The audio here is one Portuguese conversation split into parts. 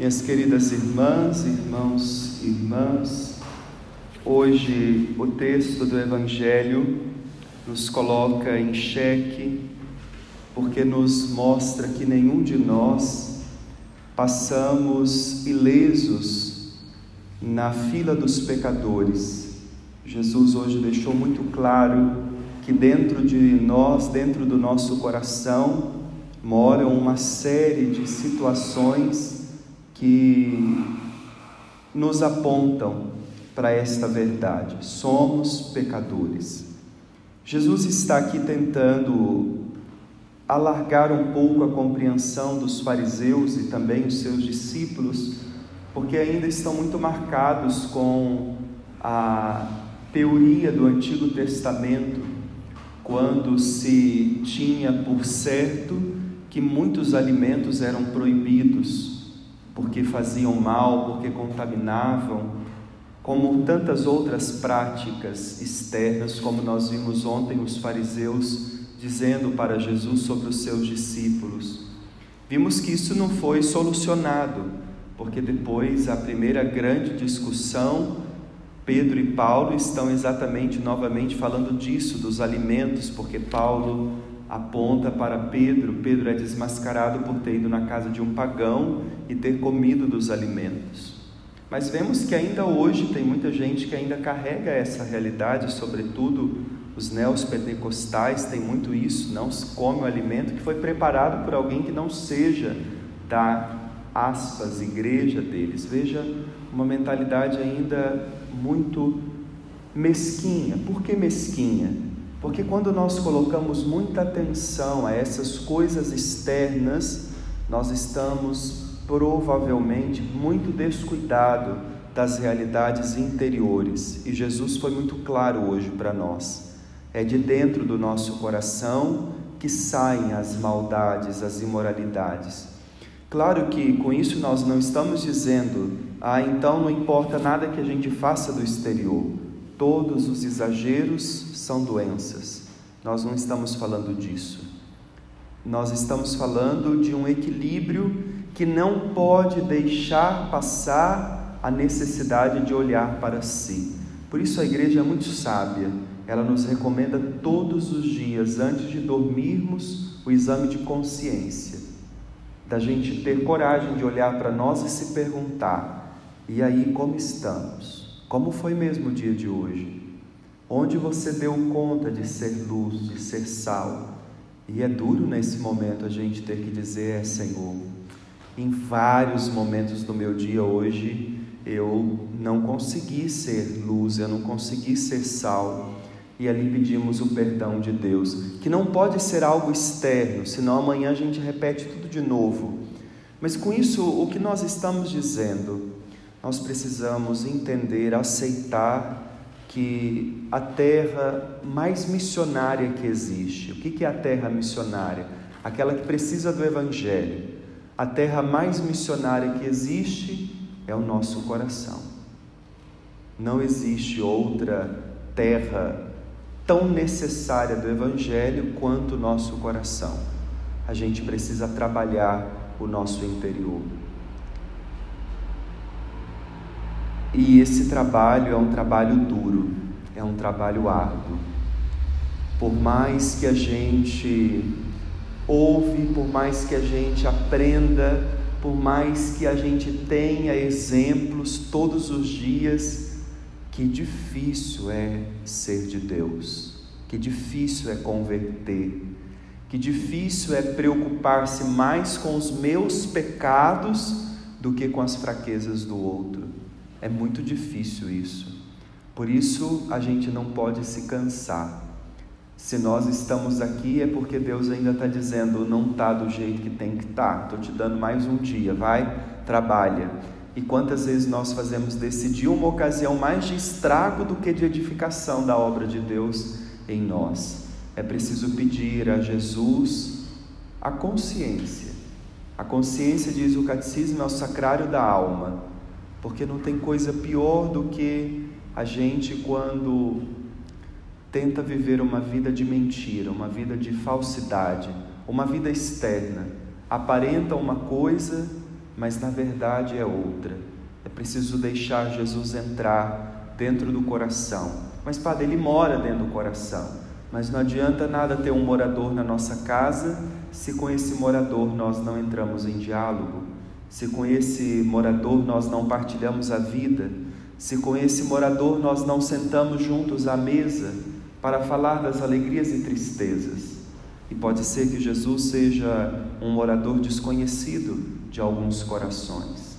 Minhas queridas irmãs, irmãos e irmãs, hoje o texto do Evangelho nos coloca em xeque, porque nos mostra que nenhum de nós passamos ilesos na fila dos pecadores. Jesus hoje deixou muito claro que dentro de nós, dentro do nosso coração, moram uma série de situações que nos apontam para esta verdade. Somos pecadores. Jesus está aqui tentando alargar um pouco a compreensão dos fariseus e também os seus discípulos, porque ainda estão muito marcados com a teoria do Antigo Testamento, quando se tinha por certo que muitos alimentos eram proibidos, porque faziam mal, porque contaminavam, como tantas outras práticas externas, como nós vimos ontem os fariseus dizendo para Jesus sobre os seus discípulos. Vimos que isso não foi solucionado, porque depois, a primeira grande discussão, Pedro e Paulo estão exatamente novamente falando disso, dos alimentos, porque Paulo aponta para Pedro. Pedro é desmascarado por ter ido na casa de um pagão e ter comido dos alimentos. Mas vemos que ainda hoje tem muita gente que ainda carrega essa realidade, sobretudo os neopentecostais têm muito isso, não se come o alimento que foi preparado por alguém que não seja da, aspas, igreja deles. Veja, uma mentalidade ainda muito mesquinha. Por que mesquinha? Porque quando nós colocamos muita atenção a essas coisas externas, nós estamos provavelmente muito descuidados das realidades interiores. E Jesus foi muito claro hoje para nós. É de dentro do nosso coração que saem as maldades, as imoralidades. Claro que com isso nós não estamos dizendo, então não importa nada que a gente faça do exterior. Todos os exageros são doenças. Nós não estamos falando disso. Nós estamos falando de um equilíbrio que não pode deixar passar a necessidade de olhar para si. Por isso a igreja é muito sábia. Ela nos recomenda todos os dias, antes de dormirmos, o exame de consciência. Da gente ter coragem de olhar para nós e se perguntar: e aí, como estamos? Como foi mesmo o dia de hoje? Onde você deu conta de ser luz, de ser sal? E é duro nesse momento a gente ter que dizer: Senhor, em vários momentos do meu dia hoje eu não consegui ser luz, eu não consegui ser sal. E ali pedimos o perdão de Deus, que não pode ser algo externo, senão amanhã a gente repete tudo de novo. Mas com isso, o que nós estamos dizendo? Nós precisamos entender, aceitar que a terra mais missionária que existe, o que é a terra missionária? Aquela que precisa do Evangelho. A terra mais missionária que existe é o nosso coração. Não existe outra terra tão necessária do Evangelho quanto o nosso coração. A gente precisa trabalhar o nosso interior. E esse trabalho é um trabalho duro, é um trabalho árduo. Por mais que a gente ouve, por mais que a gente aprenda, por mais que a gente tenha exemplos todos os dias, que difícil é ser de Deus, que difícil é converter, que difícil é preocupar-se mais com os meus pecados do que com as fraquezas do outro. É muito difícil isso. Por isso a gente não pode se cansar. Se nós estamos aqui é porque Deus ainda está dizendo: não está do jeito que tem que estar, estou te dando mais um dia, vai, trabalha. E quantas vezes nós fazemos desse dia uma ocasião mais de estrago do que de edificação da obra de Deus em nós? É preciso pedir a Jesus a consciência. A consciência, diz o catecismo, é o sacrário da alma. Porque não tem coisa pior do que a gente, quando tenta viver uma vida de mentira, uma vida de falsidade, uma vida externa, aparenta uma coisa, mas na verdade é outra. É preciso deixar Jesus entrar dentro do coração. Mas, Padre, Ele mora dentro do coração. Mas não adianta nada ter um morador na nossa casa se com esse morador nós não entramos em diálogo, se com esse morador nós não partilhamos a vida, se com esse morador nós não sentamos juntos à mesa para falar das alegrias e tristezas. E pode ser que Jesus seja um morador desconhecido de alguns corações.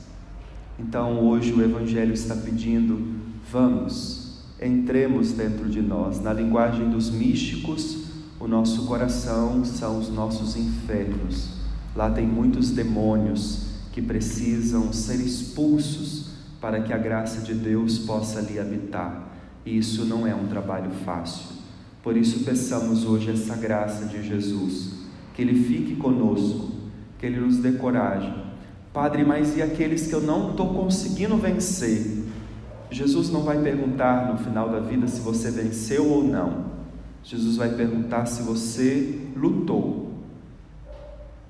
Então hoje o Evangelho está pedindo: vamos, entremos dentro de nós. Na linguagem dos místicos, o nosso coração são os nossos infernos. Lá tem muitos demônios que precisam ser expulsos para que a graça de Deus possa ali habitar. E isso não é um trabalho fácil. Por isso peçamos hoje essa graça de Jesus, que Ele fique conosco, que Ele nos dê coragem. Padre, mas e aqueles que eu não estou conseguindo vencer? Jesus não vai perguntar no final da vida se você venceu ou não. Jesus vai perguntar se você lutou.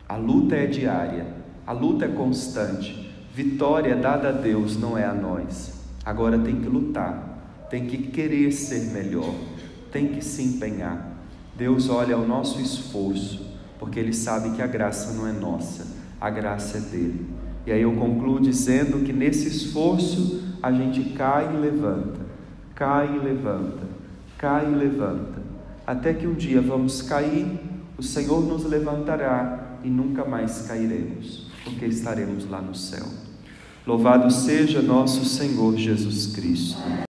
A luta é diária, a luta é constante. Vitória dada a Deus, não é a nós. Agora tem que lutar, tem que querer ser melhor, tem que se empenhar. Deus olha o nosso esforço, porque Ele sabe que a graça não é nossa, a graça é dele. E aí eu concluo dizendo que nesse esforço a gente cai e levanta, cai e levanta, cai e levanta, até que um dia vamos cair, o Senhor nos levantará e nunca mais cairemos, porque estaremos lá no céu. Louvado seja nosso Senhor Jesus Cristo.